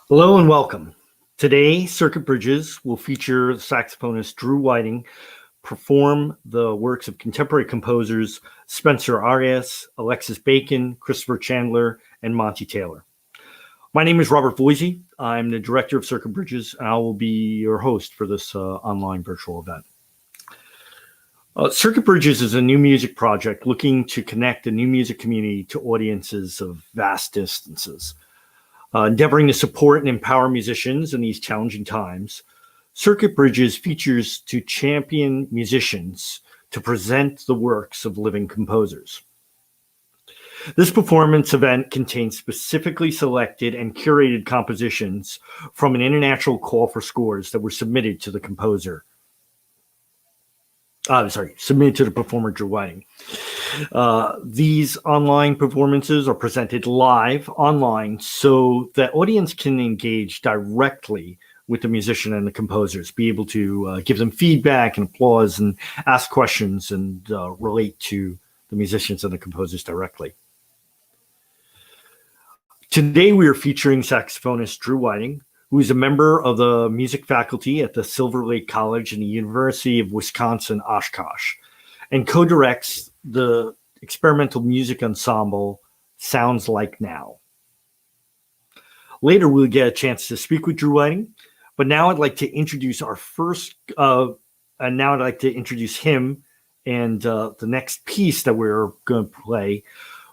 Hello and welcome. Today, Circuit Bridges will feature saxophonist Drew Whiting perform the works of contemporary composers Spencer Arias, Alexis Bacon, Christopher Chandler, and Monte Taylor. My name is Robert Voisey. I'm the director of Circuit Bridges, and I will be your host for this online virtual event. Circuit Bridges is a new music project looking to connect the new music community to audiences of vast distances. Endeavoring to support and empower musicians in these challenging times, Circuit Bridges features to champion musicians to present the works of living composers. This performance event contains specifically selected and curated compositions from an international call for scores that were submitted to the performer Drew Whiting. These online performances are presented live online so that audience can engage directly with the musician and the composers, be able to give them feedback and applause and ask questions and relate to the musicians and the composers directly. Today we are featuring saxophonist Drew Whiting, who is a member of the music faculty at the Silver Lake College and the University of Wisconsin Oshkosh, and co-directs the experimental music ensemble Sounds Like Now. Later, we'll get a chance to speak with Drew Whiting, but now I'd like to introduce him and the next piece that we're going to play,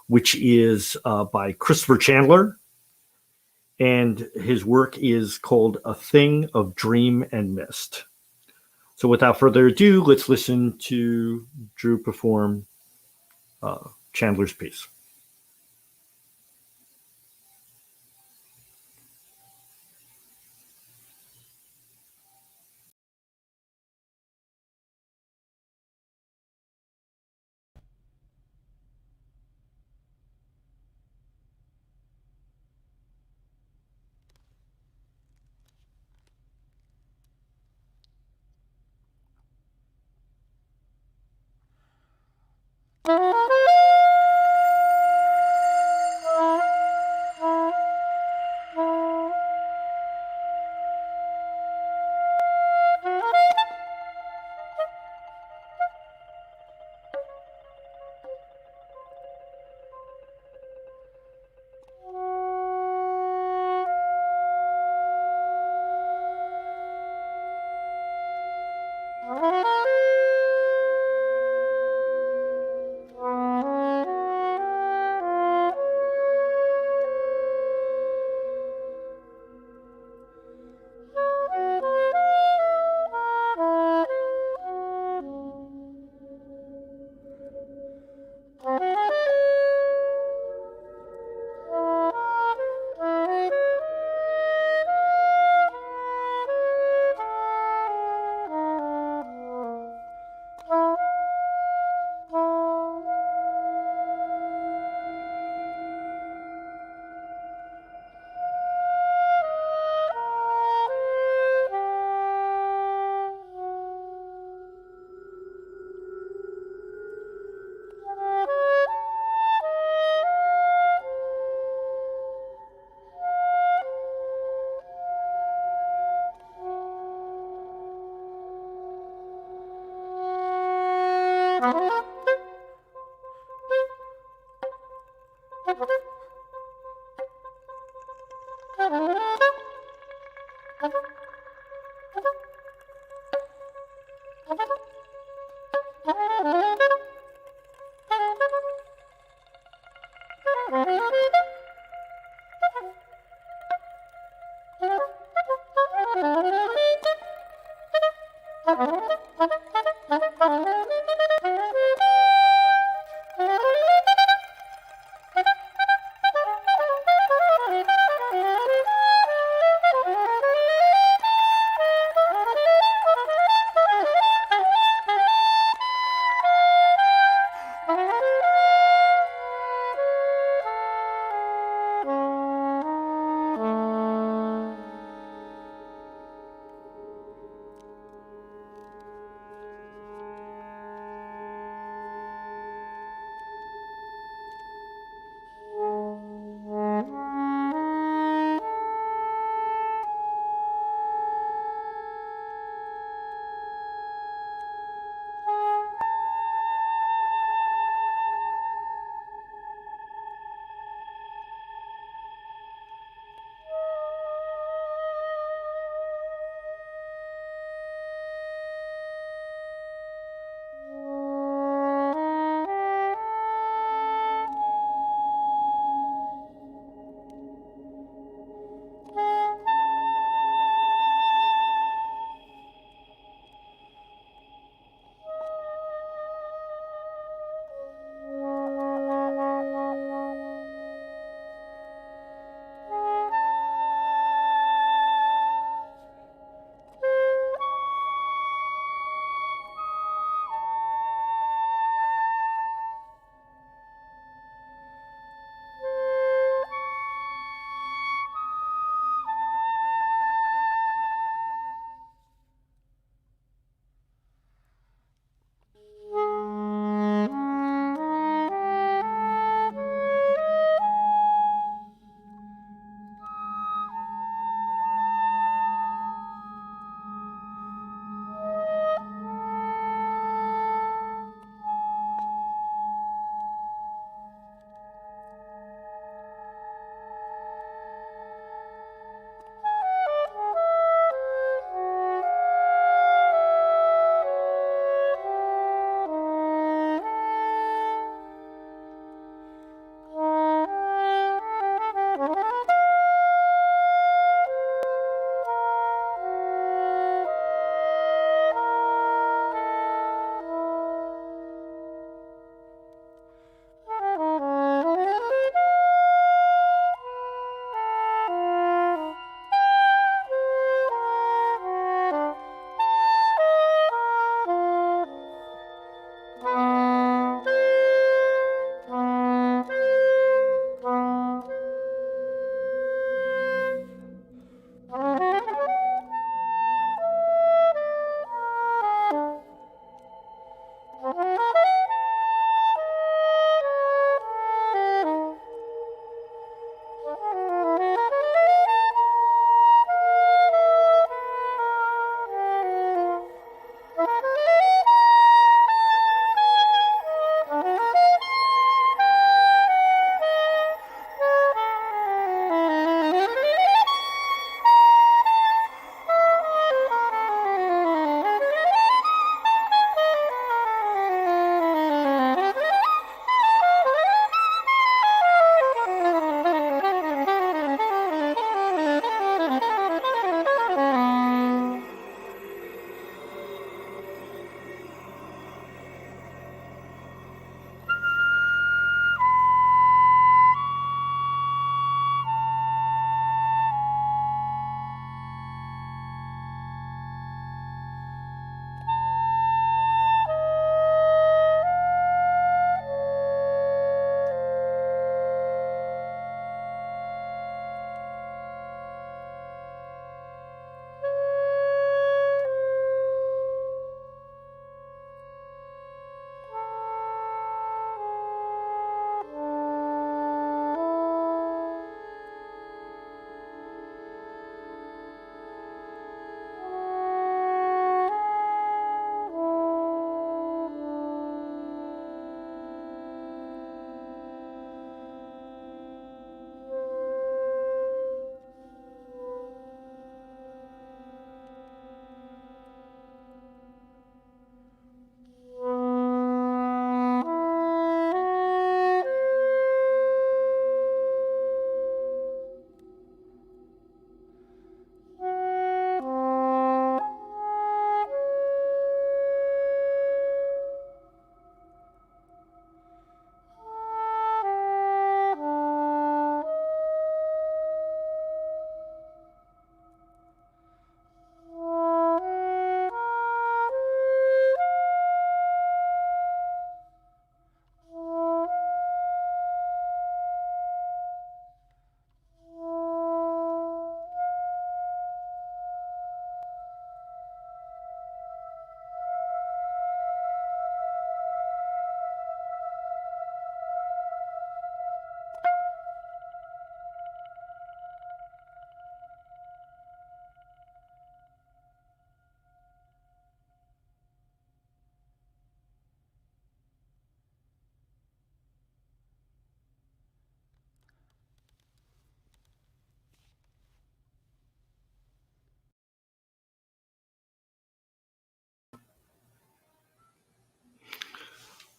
which is by Christopher Chandler, and his work is called A Thing of Dream and Mist. So without further ado, let's listen to Drew perform Chandler's piece.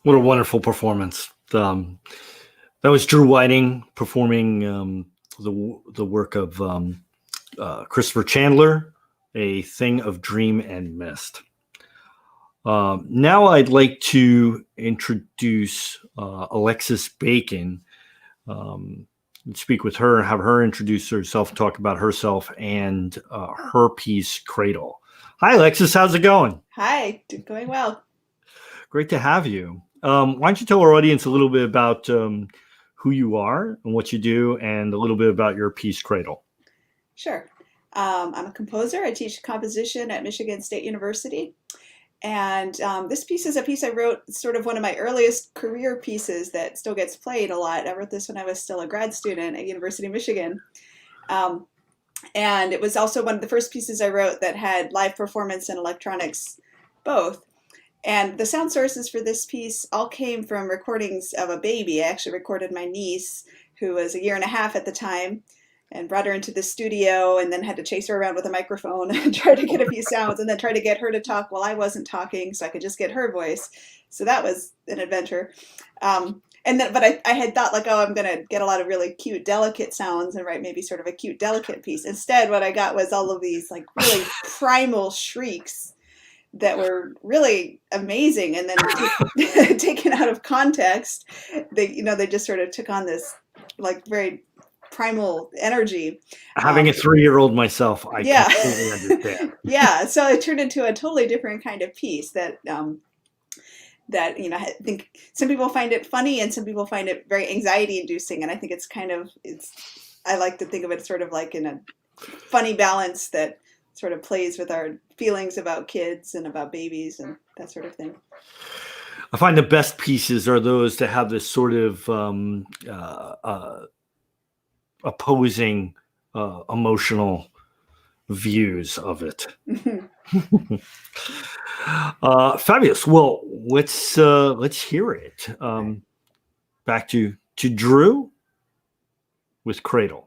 What a wonderful performance. That was Drew Whiting performing the work of Christopher Chandler, A Thing of Dream and Mist. Now I'd like to introduce Alexis Bacon, and speak with her, have her introduce herself, talk about herself and her piece, Cradle. Hi, Alexis. How's it going? Hi, going well. Great to have you. Why don't you tell our audience a little bit about who you are and what you do, and a little bit about your piece, Cradle. Sure. I'm a composer. I teach composition at Michigan State University. And this piece is a piece I wrote, sort of one of my earliest career pieces that still gets played a lot. I wrote this when I was still a grad student at University of Michigan. And it was also one of the first pieces I wrote that had live performance and electronics both. And the sound sources for this piece all came from recordings of a baby. I actually recorded my niece, who was 1.5 years at the time, and brought her into the studio, and then had to chase her around with a microphone and try to get a few sounds, and then try to get her to talk while I wasn't talking so I could just get her voice. So that was an adventure. But I had thought, like, oh, I'm going to get a lot of really cute, delicate sounds and write maybe sort of a cute, delicate piece. Instead, what I got was all of these like really primal shrieks that were really amazing, and then taken out of context, they just sort of took on this like very primal energy. Having a 3-year-old myself, I yeah. completely understand. Yeah, so it turned into a totally different kind of piece that I think some people find it funny and some people find it very anxiety inducing, and I think I like to think of it sort of like in a funny balance that sort of plays with our feelings about kids and about babies and that sort of thing. I find the best pieces are those that have this sort of opposing emotional views of it. Fabulous. Well, let's hear it. Back to Drew with Cradle.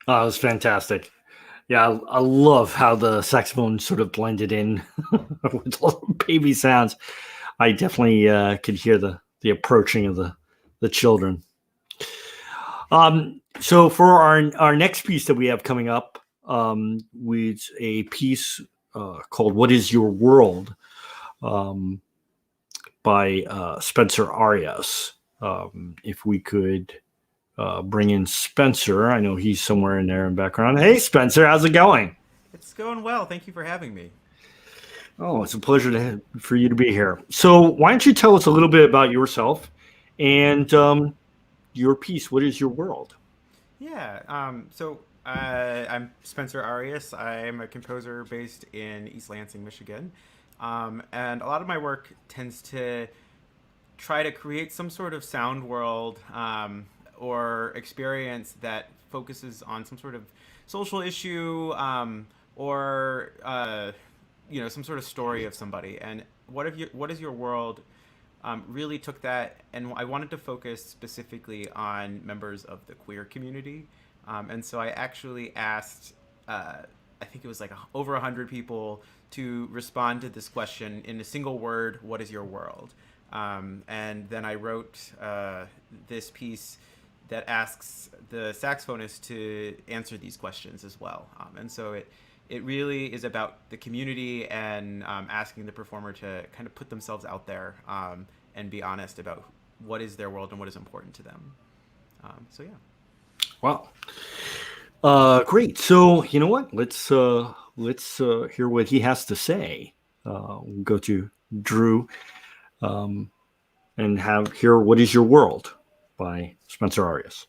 Oh, it was fantastic. Yeah, I love how the saxophone sort of blended in with all the baby sounds. I definitely could hear the approaching of the children. So for our next piece that we have coming up, with a piece called "What Is Your World," um, by Spencer Arias. If we could bring in Spencer, I know he's somewhere in there in the background. Hey, Spencer, how's it going? It's going well. Thank you for having me. Oh, it's a pleasure for you to be here. So why don't you tell us a little bit about yourself and your piece? What is your world? Yeah. I'm Spencer Arias. I'm a composer based in East Lansing, Michigan. And a lot of my work tends to try to create some sort of sound world or experience that focuses on some sort of social issue or some sort of story of somebody. And what is your world? Really took that, and I wanted to focus specifically on members of the queer community. And so I actually asked, I think it was like over 100 people to respond to this question in a single word: "What is your world?" And then I wrote this piece that asks the saxophonist to answer these questions as well. And so it really is about the community and asking the performer to kind of put themselves out there and be honest about what is their world and what is important to them. So yeah. Wow. Great. So you know what? Let's hear what he has to say. We'll go to Drew um, and have hear "What Is Your World" by Spencer Arias.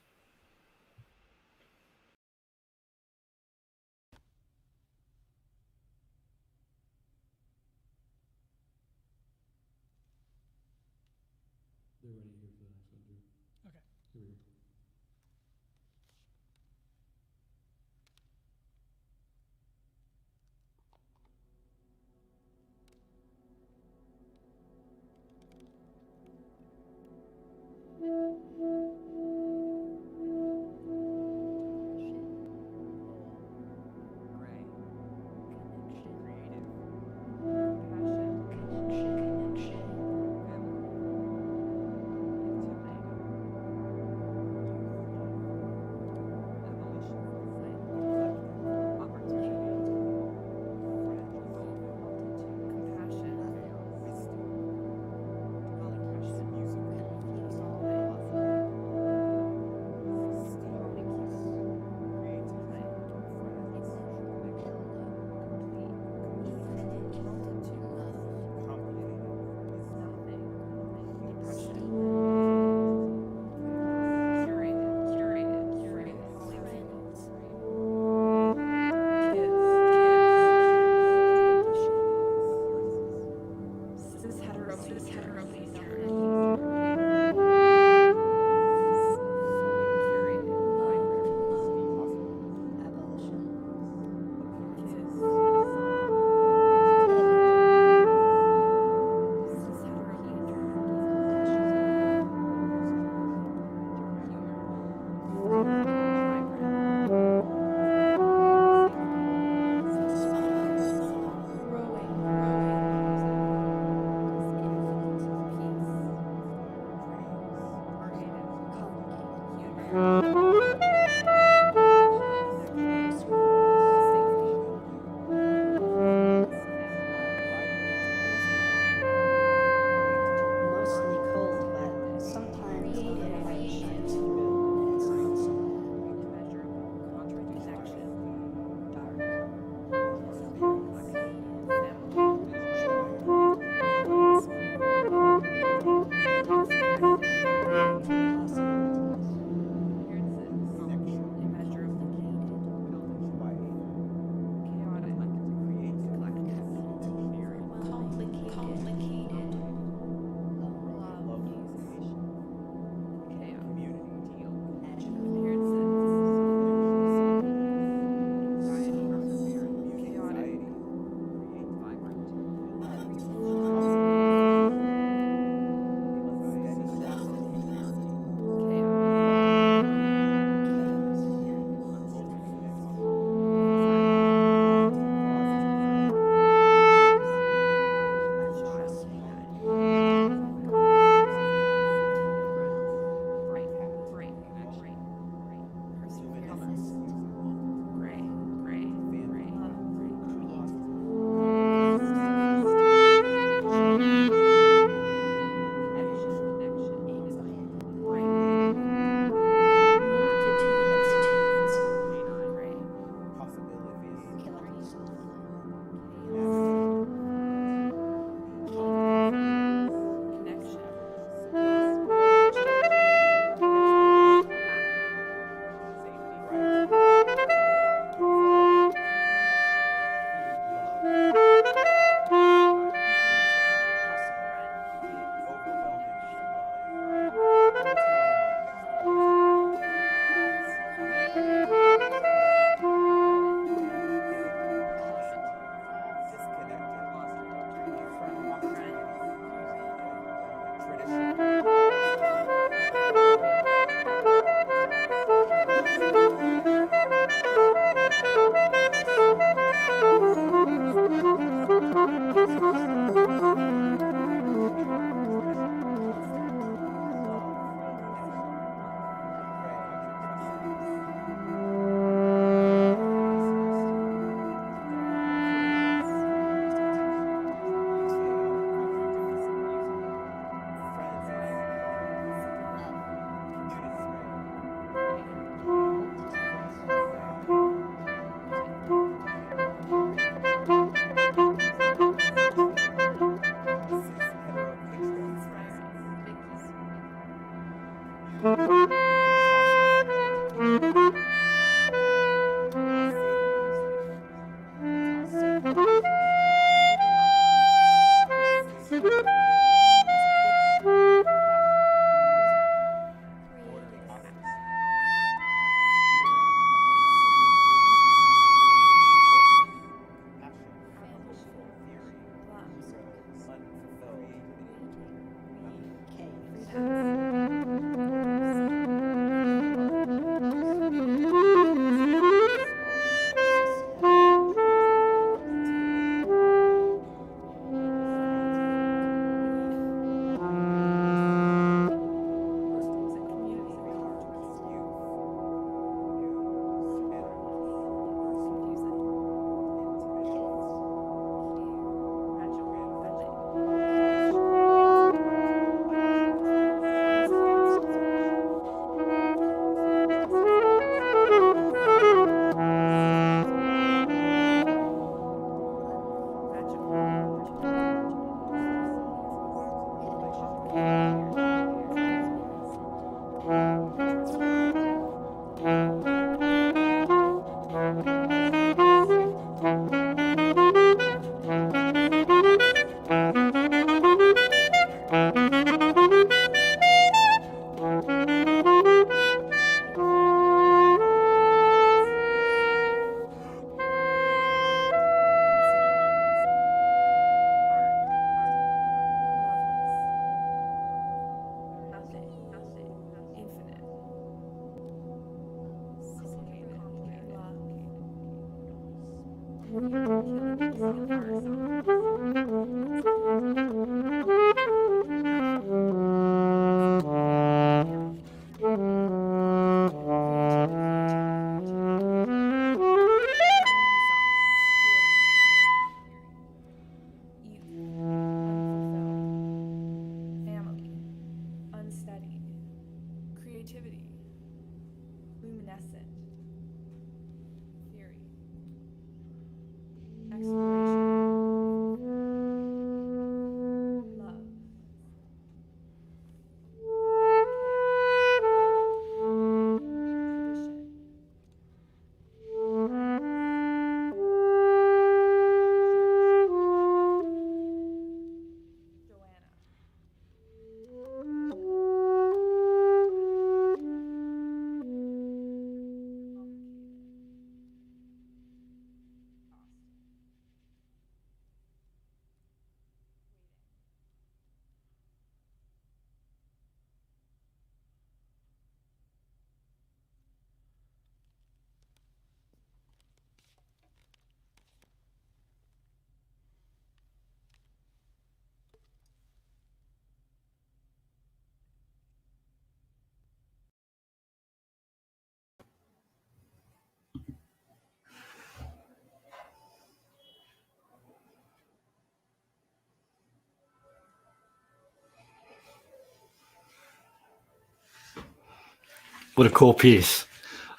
What a cool piece.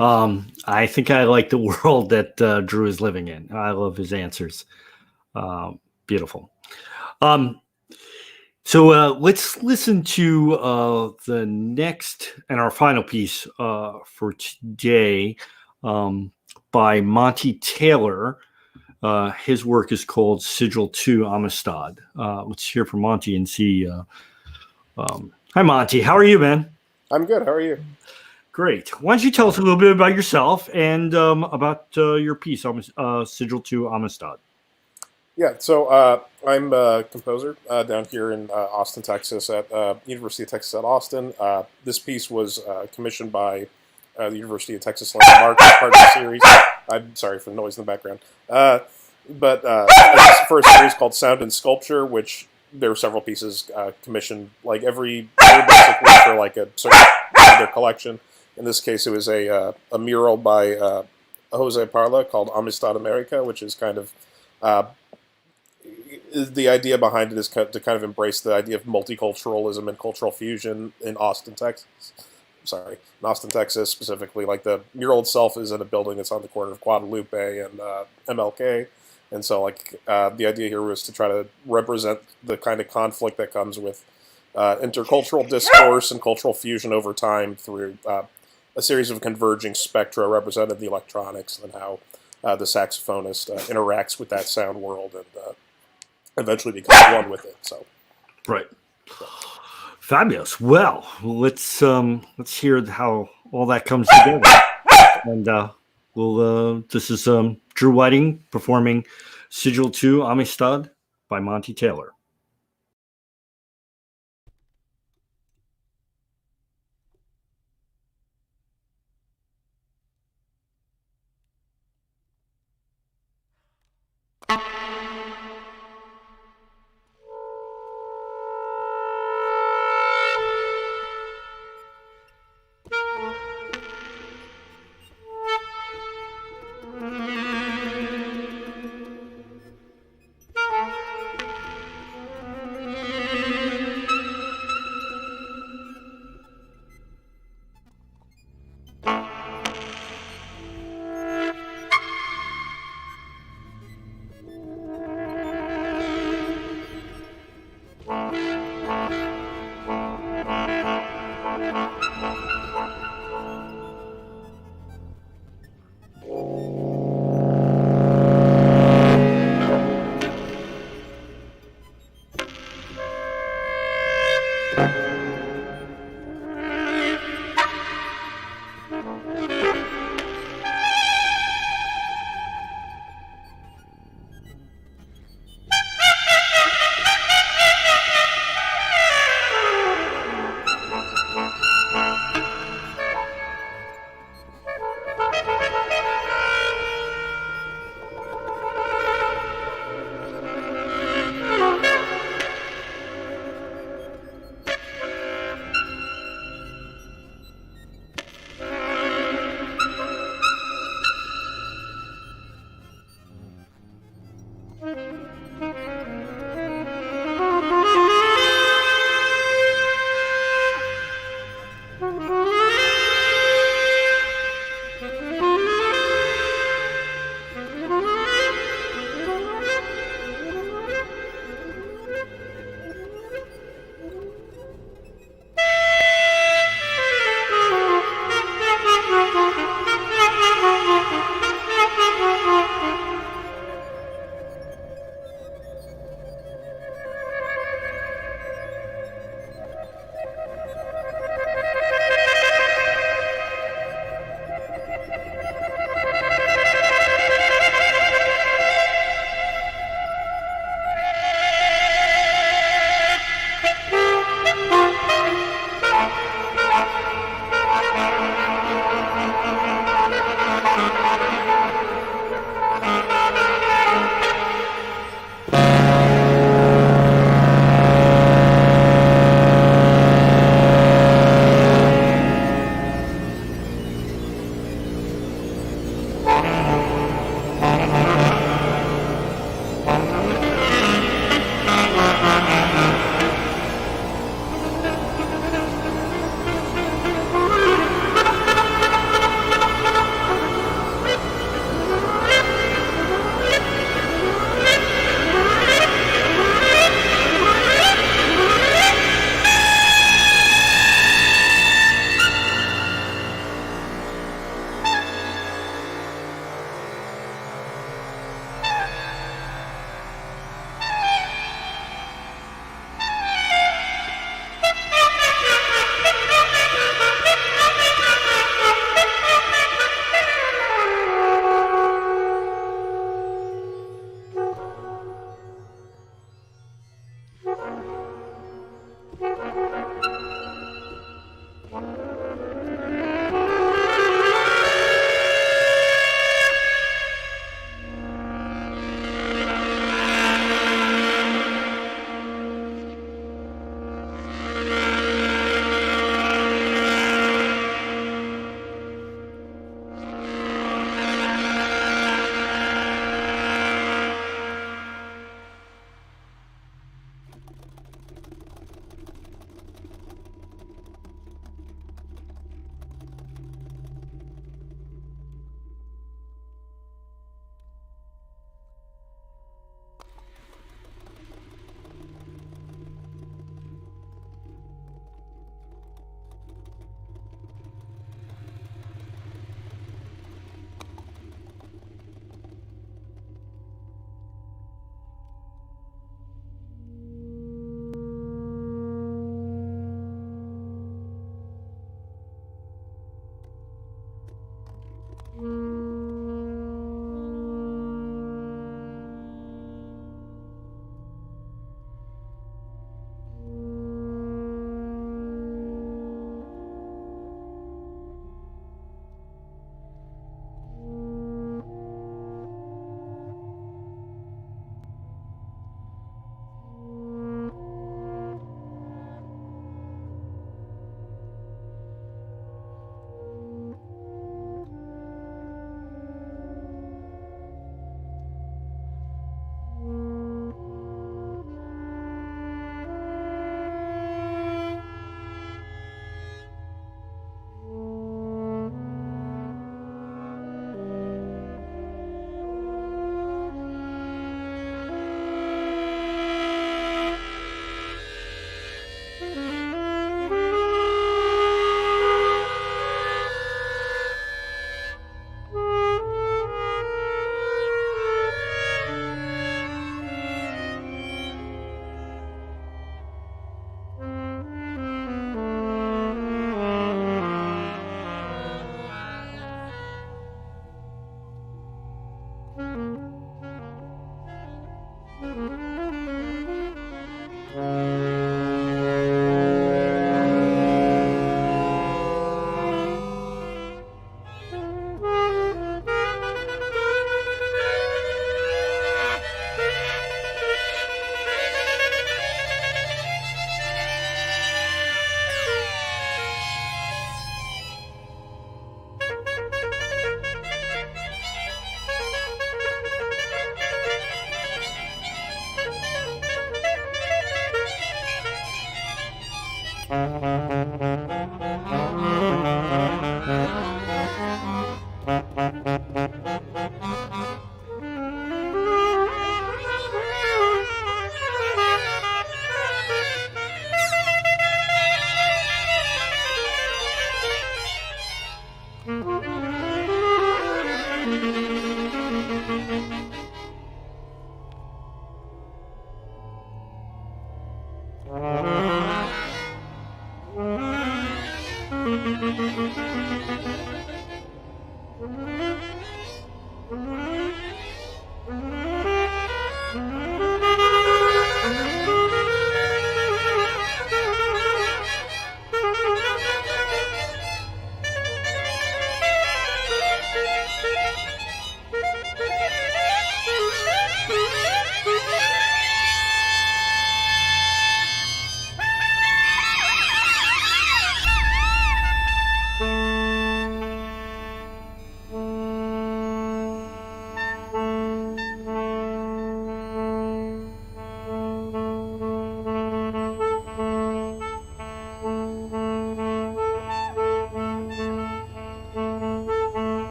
I think I like the world that Drew is living in. I love his answers. Beautiful. So let's listen to the next and our final piece for today by Monte Taylor. His work is called Sigil to Amistad. Let's hear from Monte and see. Hi, Monte. How are you, man? I'm good. How are you? Great. Why don't you tell us a little bit about yourself and about your piece, Sigil to Amistad? Yeah, so I'm a composer down here in Austin, Texas, at University of Texas at Austin. This piece was commissioned by the University of Texas Landmark as part of the series. I'm sorry for the noise in the background. But it's for a series called Sound and Sculpture, which there were several pieces commissioned like every year, basically, for like a certain part of their collection. In this case, it was a mural by Jose Parla called Amistad America, which is kind of the idea behind it is to kind of embrace the idea of multiculturalism and cultural fusion in Austin, Texas. In Austin, Texas specifically. Like the mural itself is in a building that's on the corner of Guadalupe and MLK. And so like the idea here was to try to represent the kind of conflict that comes with intercultural discourse and cultural fusion over time through a series of converging spectra represented in the electronics and how the saxophonist interacts with that sound world and eventually becomes one with it. So, right, fabulous. Well, let's hear how all that comes together. And this is Drew Whiting performing Sigil to Amistad by Monte Taylor.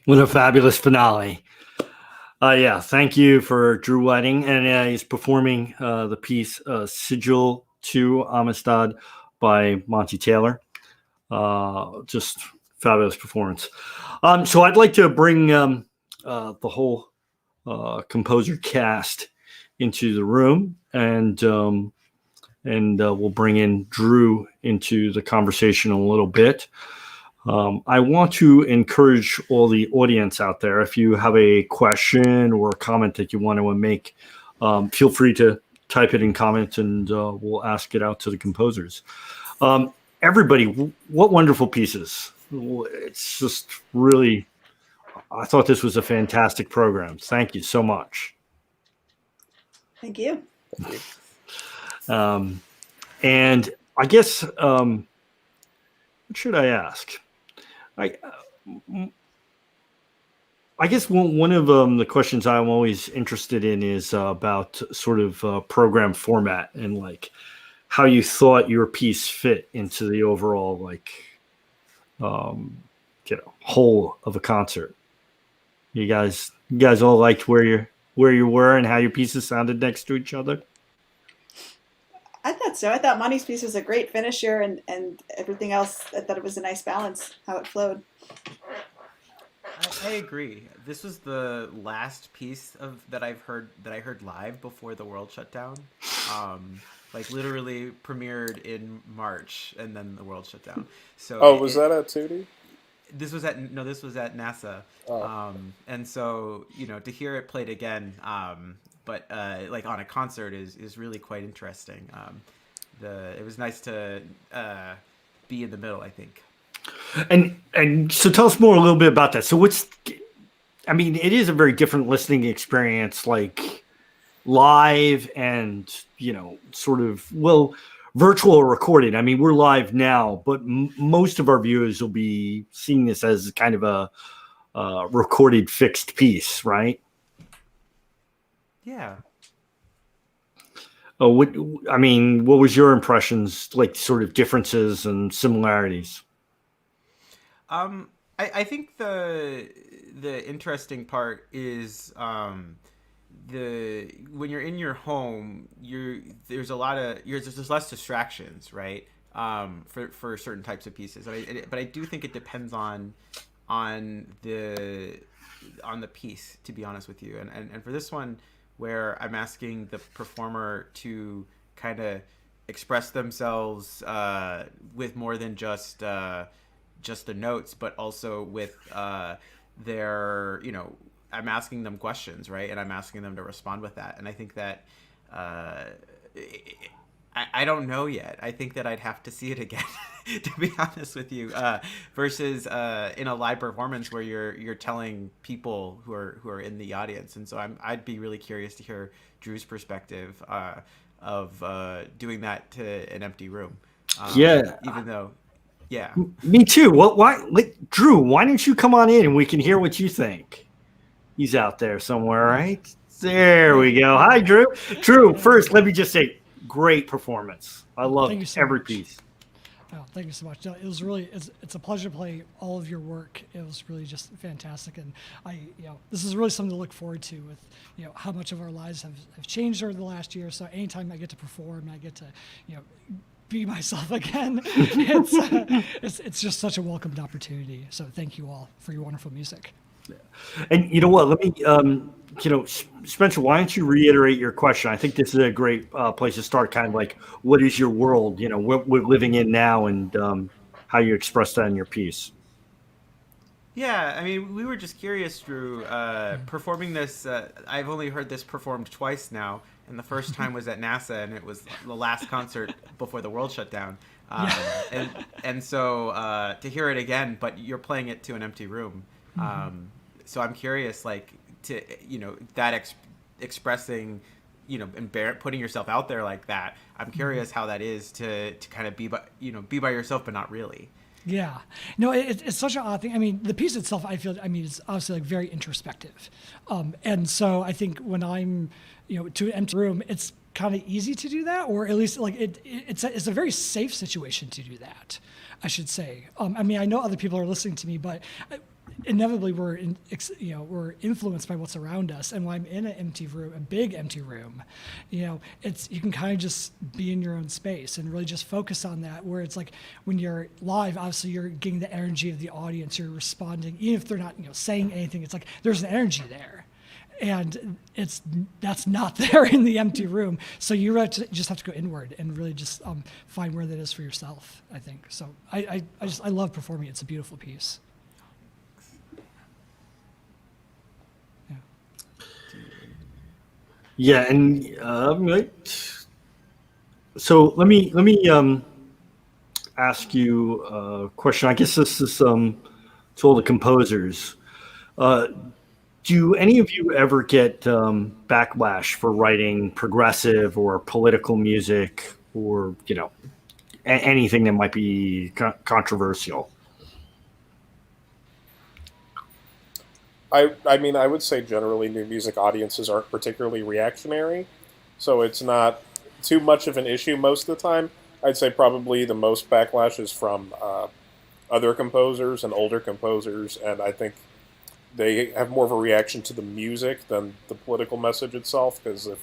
What a fabulous finale. Yeah, thank you for Drew Whiting. And he's performing the piece Sigil to Amistad by Monte Taylor. Just fabulous performance. So I'd like to bring the whole composer cast into the room, and we'll bring in Drew into the conversation a little bit. I want to encourage all the audience out there, if you have a question or a comment that you want to make, feel free to type it in comments, and we'll ask it out to the composers. Everybody, what wonderful pieces. It's just really, I thought this was a fantastic program. Thank you so much. Thank you. And I guess, what should I ask? I guess one of the questions I'm always interested in is about sort of program format and like how you thought your piece fit into the overall whole of a concert. You guys all liked where you were and how your pieces sounded next to each other? I thought so. I thought Monty's piece was a great finisher, and everything else, I thought it was a nice balance, how it flowed. I agree. This was the last piece that I heard live before the world shut down. Literally premiered in March, and then the world shut down. So was that at Tootie? This was at NASA. Oh. And so, to hear it played again, but on a concert is really quite interesting. It was nice to be in the middle, I think. And so tell us more a little bit about that. So it is a very different listening experience, like live and, sort of, virtual or recorded. I mean, we're live now, but most of our viewers will be seeing this as kind of a recorded fixed piece, right? Yeah. What was your impressions, like sort of differences and similarities? I think the interesting part is when you're in your home, there's less distractions, right? For certain types of pieces, but I do think it depends on the piece, to be honest with you, and for this one, where I'm asking the performer to kind of express themselves with more than just the notes, but also with their, I'm asking them questions, right? And I'm asking them to respond with that. And I think that I don't know yet. I think that I'd have to see it again, to be honest with you, versus in a live performance where you're telling people who are in the audience. And so I'd be really curious to hear Drew's perspective of doing that to an empty room. Even though, yeah. Me too. Drew, why don't you come on in and we can hear what you think? He's out there somewhere, right? There we go. Hi, Drew. Drew, first, let me just say, great performance. I love every piece. Oh, thank you so much. It was really, it's a pleasure to play all of your work. It was really just fantastic. And this is really something to look forward to with, how much of our lives have changed over the last year. So anytime I get to perform, I get to, be myself again. It's just such a welcomed opportunity. So thank you all for your wonderful music. And you know what? Let me, Spencer, why don't you reiterate your question? I think this is a great place to start. Kind of like, what is your world? What we're living in now, and how you express that in your piece. Yeah, we were just curious, Drew. Performing this, I've only heard this performed twice now, and the first time was at NASA, and it was the last concert before the world shut down. And so to hear it again, but you're playing it to an empty room. So I'm curious, expressing, and putting yourself out there like that. I'm curious how that is to kind of be by yourself, but not really. Yeah, no, it's such an odd thing. The piece itself, I feel, it's obviously very introspective. And so I think when I'm, to an empty room, it's kind of easy to do that, or at least it's a very safe situation to do that, I should say. I know other people are listening to me, but inevitably we're influenced by what's around us. And when I'm in an empty room, a big empty room, you can kind of just be in your own space and really just focus on that. Where it's like when you're live, obviously you're getting the energy of the audience, you're responding, even if they're not saying anything. It's like there's an energy there. And that's not there in the empty room. So you just have to go inward and really just find where that is for yourself, I think. So I love performing. It's a beautiful piece. Yeah. Yeah, and so let me ask you a question. I guess this is to all the composers. Do any of you ever get backlash for writing progressive or political music, or anything that might be controversial? I mean, I would say generally new music audiences aren't particularly reactionary, so it's not too much of an issue most of the time. I'd say probably the most backlash is from other composers and older composers, and I think they have more of a reaction to the music than the political message itself, because if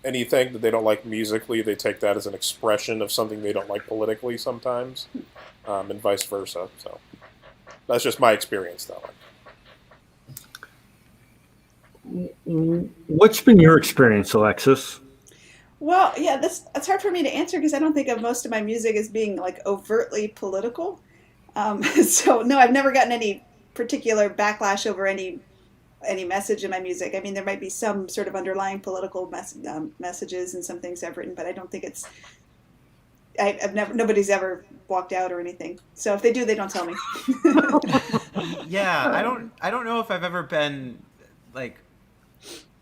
anything that they don't like musically, they take that as an expression of something they don't like politically sometimes, and vice versa. So that's just my experience, though. What's been your experience, Alexis? Well, yeah, that's hard for me to answer because I don't think of most of my music as being like overtly political. So no, I've never gotten any particular backlash over any message in my music. I mean, there might be some sort of underlying political messages and some things I've written, but I don't think it's. Nobody's ever walked out or anything. So if they do, they don't tell me. Yeah, I don't know if I've ever been like.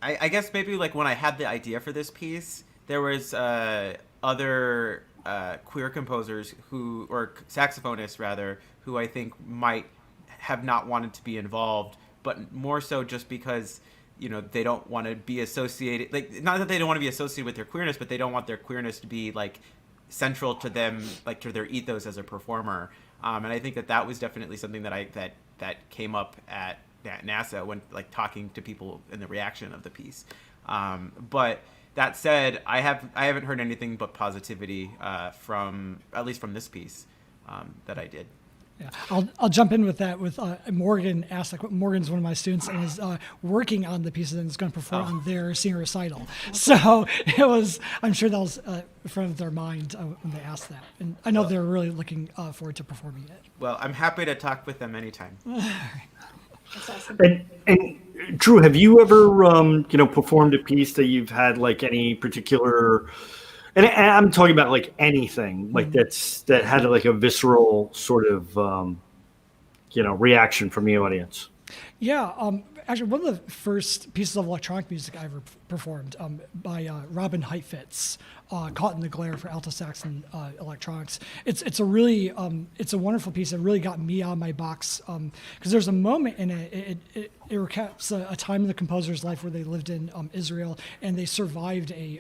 I guess maybe like when I had the idea for this piece, there was other queer composers or saxophonists rather, who I think might have not wanted to be involved, but more so just because they don't want to be associated, like not that they don't want to be associated with their queerness, but they don't want their queerness to be like central to them, like to their ethos as a performer. And I think that was definitely something that came up at NASA when like talking to people in the reaction of the piece. But that said, I haven't heard anything but positivity from at least from this piece that I did. Yeah, I'll jump in with that. With Morgan asked, like, Morgan's one of my students and is working on the pieces and is going to perform on their senior recital. So it was, I'm sure that was in front of their mind when they asked that, and I know they're really looking forward to performing it. Well, I'm happy to talk with them anytime. That's awesome. And Drew, have you ever performed a piece that you've had like any particular, and I'm talking about like anything like that had like a visceral sort of reaction from the audience? Yeah, actually, one of the first pieces of electronic music I ever performed by Robin Heitfitz, "Caught in the Glare" for alto sax and electronics. It's a really it's a wonderful piece. It really got me out of my box because there's a moment in it. It recaps a time in the composer's life where they lived in Israel and they survived a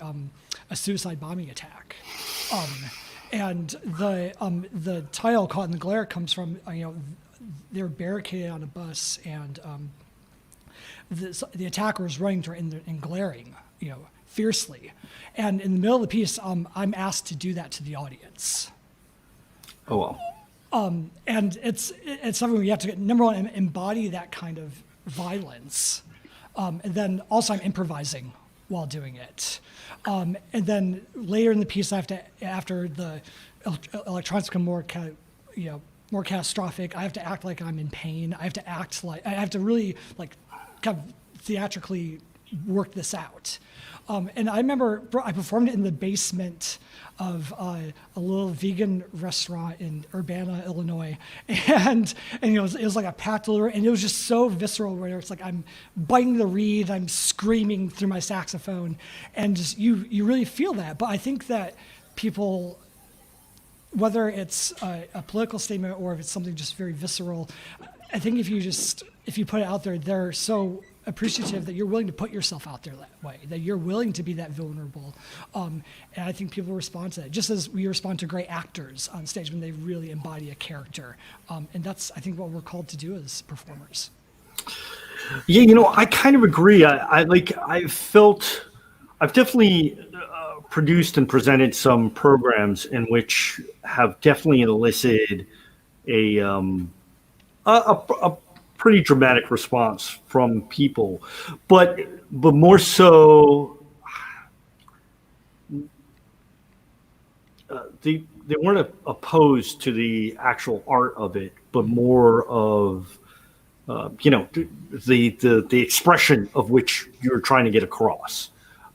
suicide bombing attack. And the title "Caught in the Glare" comes from they're barricaded on a bus and the attacker was running to her and glaring, fiercely. And in the middle of the piece, I'm asked to do that to the audience. Oh, well. And it's something where you have to, number one, embody that kind of violence. And then also I'm improvising while doing it. And then later in the piece, I have to, after the electronics become more more catastrophic, I have to act like I'm in pain. I have to really kind of theatrically work this out. And I remember I performed it in the basement of a little vegan restaurant in Urbana, Illinois. And it was like a packed little, and it was just so visceral where it's like I'm biting the reed, I'm screaming through my saxophone, and just you really feel that. But I think that people, whether it's a political statement or if it's something just very visceral, I think if you put it out there, they're so appreciative that you're willing to put yourself out there that way, that you're willing to be that vulnerable. And I think people respond to that, just as we respond to great actors on stage when they really embody a character. And that's, I think, what we're called to do as performers. Yeah, I kind of agree. I've definitely produced and presented some programs in which have definitely elicited a pretty dramatic response from people, but more so, they weren't opposed to the actual art of it, but more of the expression of which you're trying to get across.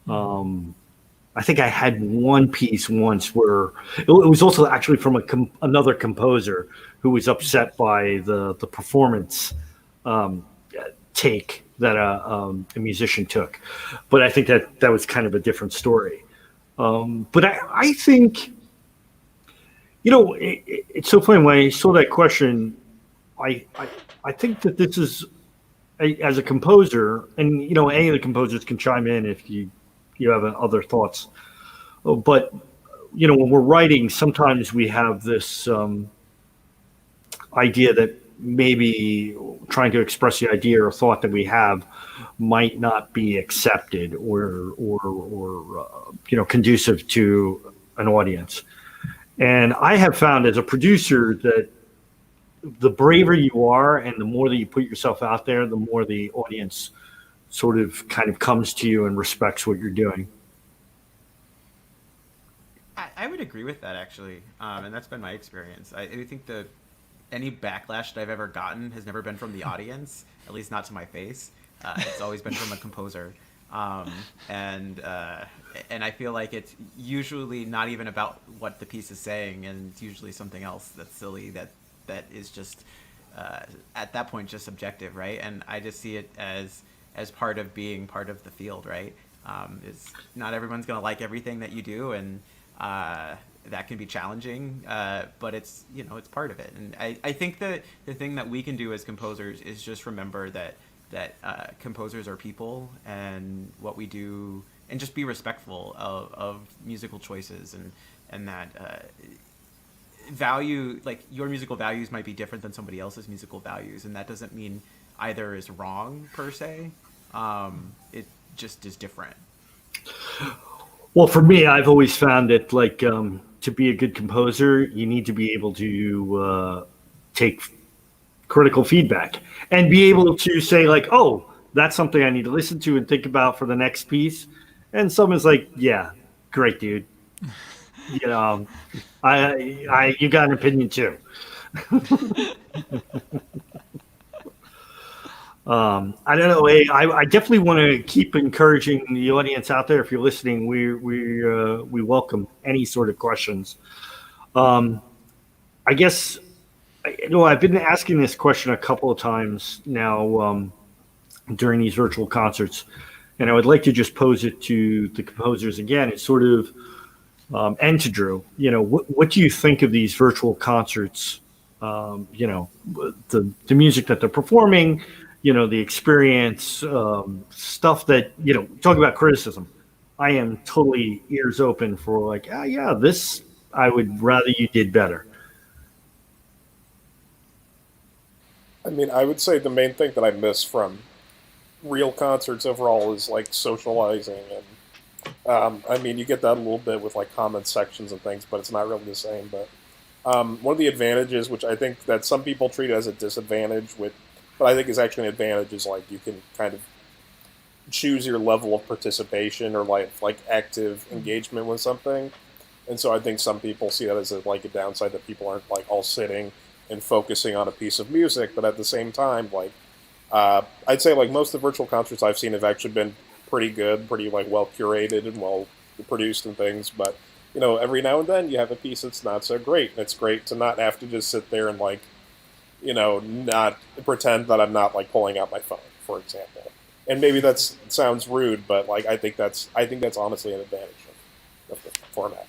I think I had one piece once where it was also actually from another composer who was upset by the performance take that a musician took, but I think that was kind of a different story. But I think, it's so funny when I saw that question. I think that this is, as a composer, and any of the composers can chime in if you have other thoughts. But when we're writing, sometimes we have this idea that maybe trying to express the idea or thought that we have might not be accepted or conducive to an audience. And I have found as a producer that the braver you are and the more that you put yourself out there, the more the audience sort of kind of comes to you and respects what you're doing. I would agree with that, actually, and that's been my experience. I think any backlash that I've ever gotten has never been from the audience, at least not to my face. It's always been from a composer, and I feel like it's usually not even about what the piece is saying, and it's usually something else that's silly that is just at that point just subjective, right? And I just see it as part of being part of the field, right? Is not everyone's going to like everything that you do, and that can be challenging, but it's it's part of it. And I think that the thing that we can do as composers is just remember that composers are people, and what we do, and just be respectful of musical choices, and that value, like your musical values might be different than somebody else's musical values, and that doesn't mean either is wrong per se. It just is different. Well, for me, I've always found that to be a good composer, you need to be able to take critical feedback and be able to say oh, that's something I need to listen to and think about for the next piece. And someone's like, yeah, great, dude. You got an opinion too. I don't know. I definitely want to keep encouraging the audience out there. If you're listening, we welcome any sort of questions. I guess I've been asking this question a couple of times now during these virtual concerts, and I would like to just pose it to the composers again. It's sort of and to Drew. What do you think of these virtual concerts? The music that they're performing. The experience, stuff that, talk about criticism. I am totally ears open for this, I would rather you did better. I mean, I would say the main thing that I miss from real concerts overall is socializing. And I mean, you get that a little bit with comment sections and things, but it's not really the same. But one of the advantages, which I think that some people treat as a disadvantage but I think is actually an advantage, is you can kind of choose your level of participation or active engagement with something. And so I think some people see that as a downside, that people aren't all sitting and focusing on a piece of music. But at the same time, I'd say most of the virtual concerts I've seen have actually been pretty good, pretty well curated and well produced and things. But every now and then you have a piece that's not so great, and it's great to not have to just sit there and not pretend that I'm not pulling out my phone, for example. And maybe that sounds rude, but I think that's honestly an advantage of the format.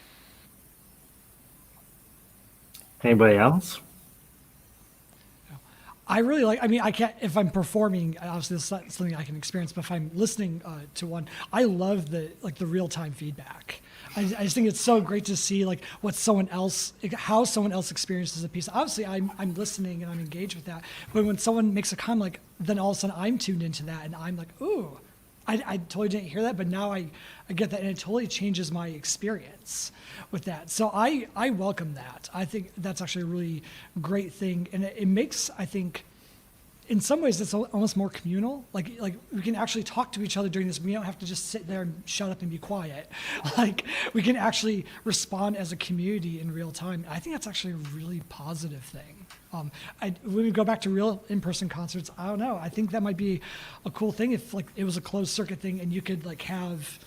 Anybody else? I really like, I mean, I can't, if I'm performing, obviously this is not something I can experience, but if I'm listening to one, I love the real-time feedback. I just think it's so great to see like what someone else, how someone else experiences a piece. Obviously I'm listening and I'm engaged with that, but when someone makes a comment, like, then all of a sudden I'm tuned into that and I'm like, ooh, I totally didn't hear that, but now I get that, and it totally changes my experience with that. So I welcome that. I think that's actually a really great thing, and it makes, I think, in some ways it's almost more communal. Like we can actually talk to each other during this. We don't have to just sit there and shut up and be quiet. Like we can actually respond as a community in real time. I think that's actually a really positive thing. When we go back to real in-person concerts, I don't know. I think that might be a cool thing if like it was a closed circuit thing and you could like have,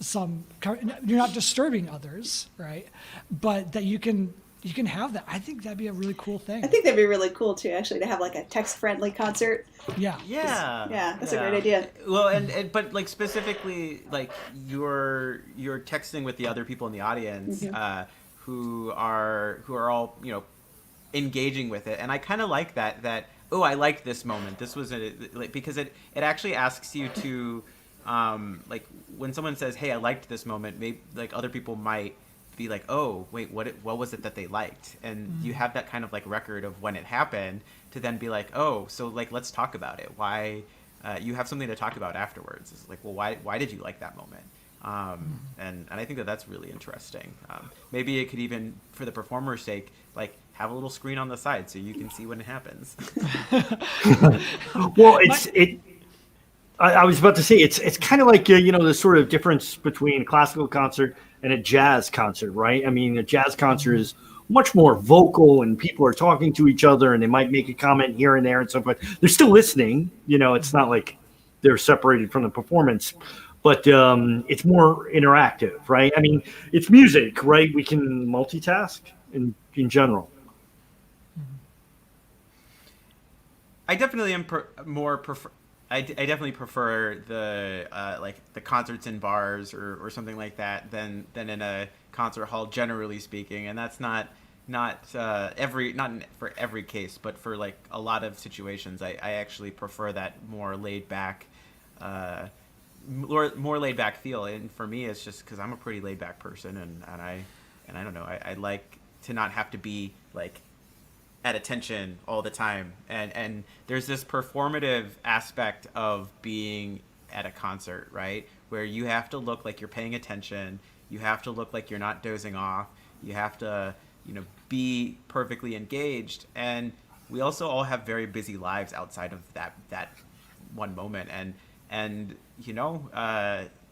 some, you're not disturbing others, right? But that you can have that. I think that'd be a really cool thing. I think that'd be really cool too, actually, to have like a text-friendly concert. Yeah. Yeah, that's a great idea. Well, but like specifically, like you're texting with the other people in the audience who are all engaging with it, and I kind of like that. Oh, I liked this moment. This was because it actually asks you to like when someone says, "Hey, I liked this moment," maybe like other people might be like, oh wait, what was it that they liked, and you have that kind of like record of when it happened to then be like, oh, so like let's talk about it. Why you have something to talk about afterwards. It's like, well, why did you like that moment? And I think that's really interesting. Maybe it could even, for the performer's sake, like have a little screen on the side so you can see when it happens. Well, I was about to say it's kind of like the sort of difference between a classical concert and a jazz concert, right? I mean, a jazz concert is much more vocal and people are talking to each other and they might make a comment here and there and so forth. They're still listening, it's not like they're separated from the performance, but it's more interactive, right? I mean, it's music, right? We can multitask in general. I definitely am I definitely prefer the like the concerts in bars or something like that than in a concert hall, generally speaking. And that's not for every case, but for like a lot of situations, I actually prefer that more laid back feel. And for me, it's just because I'm a pretty laid back person, and I don't know, I like to not have to be like at attention all the time, and there's this performative aspect of being at a concert, right, where you have to look like you're paying attention, you have to look like you're not dozing off, you have to be perfectly engaged, and we also all have very busy lives outside of that one moment, and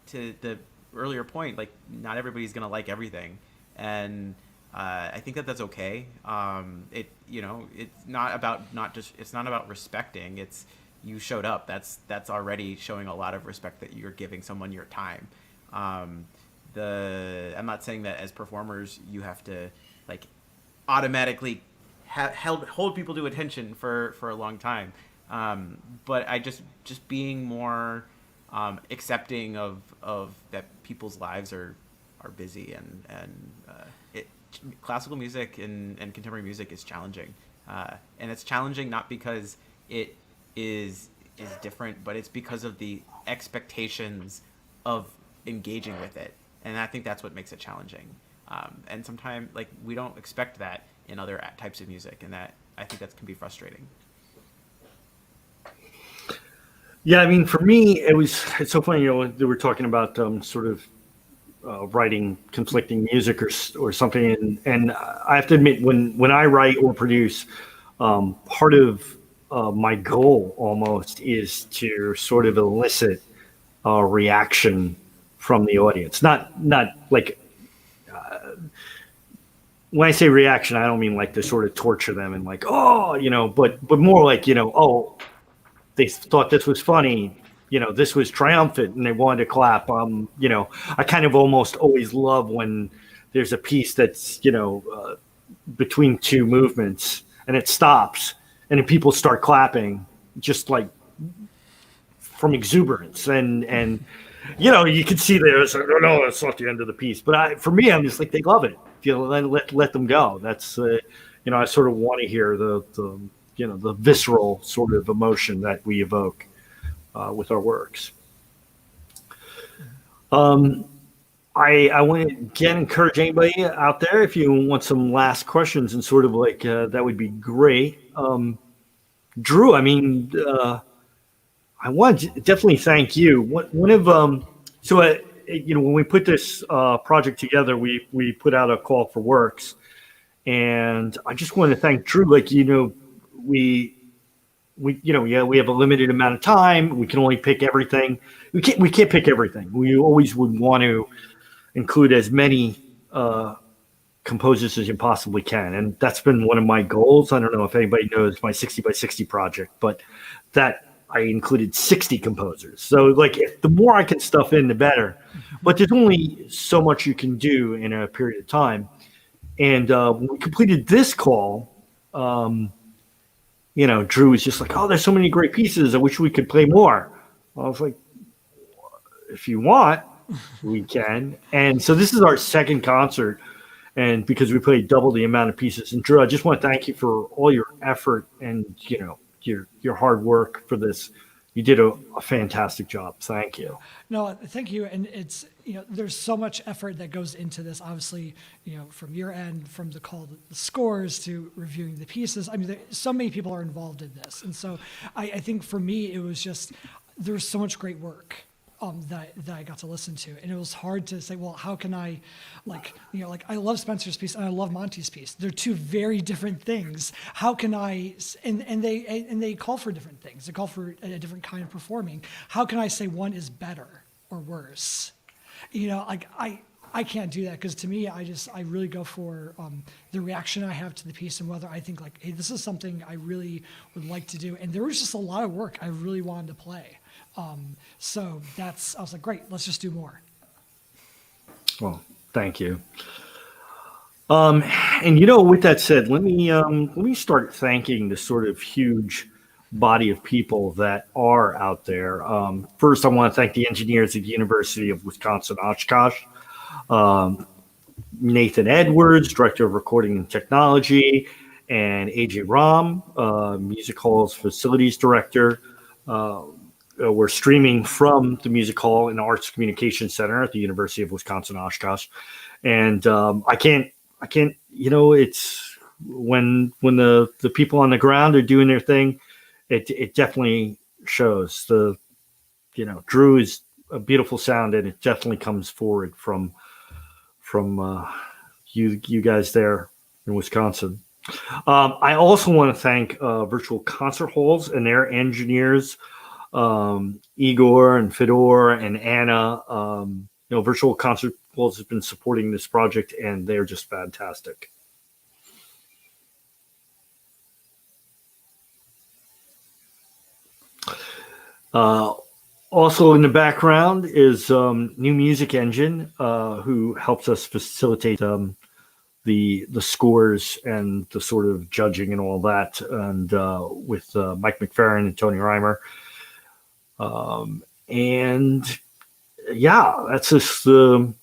to the earlier point, like not everybody's gonna like everything, and I think that's okay. It's not about respecting. It's you showed up. That's already showing a lot of respect that you're giving someone your time. I'm not saying that as performers you have to like automatically hold people to attention for a long time. But I just being more accepting of that people's lives are busy and classical music and contemporary music is challenging, and it's challenging not because it is different, but it's because of the expectations of engaging with it, and I think that's what makes it challenging. And sometimes like we don't expect that in other types of music, and that I think that can be frustrating. Yeah, I mean, for me, it's so funny. They were talking about sort of writing conflicting music or something, and I have to admit, when I write or produce, part of my goal almost is to sort of elicit a reaction from the audience. Not like when I say reaction, I don't mean like to sort of torture them and like but more like oh, they thought this was funny. This was triumphant and they wanted to clap. I kind of almost always love when there's a piece that's, between two movements and it stops and then people start clapping just like from exuberance. And you can see there's, no, it's not the end of the piece. But for me, I'm just like, they love it. Let them go. That's, I sort of want to hear the the visceral sort of emotion that we evoke with our works. I want to again encourage anybody out there, if you want some last questions and sort of like that would be great. Drew, I mean, I want to definitely thank you. One of when we put this project together, we put out a call for works, and I just want to thank Drew. Like, we have a limited amount of time. We can only pick everything. We can't pick everything. We always would want to include as many composers as you possibly can, and that's been one of my goals. I don't know if anybody knows my 60 by 60 project, but that I included 60 composers. So like, the more I can stuff in, the better. But there's only so much you can do in a period of time. And when we completed this call, Drew was just like, "Oh, there's so many great pieces. I wish we could play more." I was like, "If you want, we can." And so this is our second concert, and because we played double the amount of pieces. And Drew, I just want to thank you for all your effort and your hard work for this. You did a fantastic job. Thank you. No, thank you. And it's, there's so much effort that goes into this, obviously, from your end, from the call, the scores to reviewing the pieces. I mean, so many people are involved in this. And so I think for me, it was just, there was so much great work that I got to listen to. And it was hard to say, well, how can I, I love Spencer's piece and I love Monte's piece. They're two very different things. How can I, and they call for different things. They call for a different kind of performing. How can I say one is better or worse? I can't do that, because to me, I really go for the reaction I have to the piece and whether I think like, hey, this is something I really would like to do. And there was just a lot of work I really wanted to play. So I was like, great, let's just do more. Well, thank you. And with that said, let me start thanking the sort of huge body of people that are out there. First, I want to thank the engineers at the University of Wisconsin Oshkosh, Nathan Edwards, Director of Recording and Technology, and AJ Ram, Music Hall's Facilities Director. We're streaming from the Music Hall and Arts Communication Center at the University of Wisconsin Oshkosh, and I can't. It's when the people on the ground are doing their thing, it definitely shows. Drew is a beautiful sound, and it definitely comes forward from you guys there in Wisconsin. I also want to thank Virtual Concert Halls and their engineers. Igor and Fedor and Anna, Virtual Concert Halls has been supporting this project, and they're just fantastic. Also in the background is New Music Engine, who helps us facilitate the scores and the sort of judging and all that, and with Mike McFerrin and Tony Reimer. And yeah, that's just a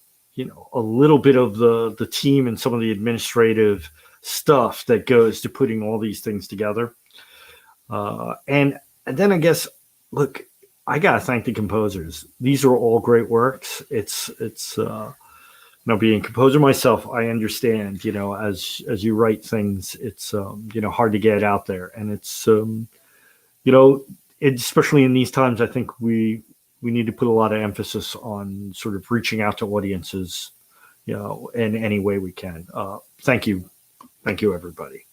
little bit of the team and some of the administrative stuff that goes to putting all these things together. And then I guess, look, I gotta thank the composers. These are all great works. It's being a composer myself, I understand, as you write things, it's hard to get it out there, and it's especially in these times, I think we need to put a lot of emphasis on sort of reaching out to audiences, in any way we can. Thank you, everybody.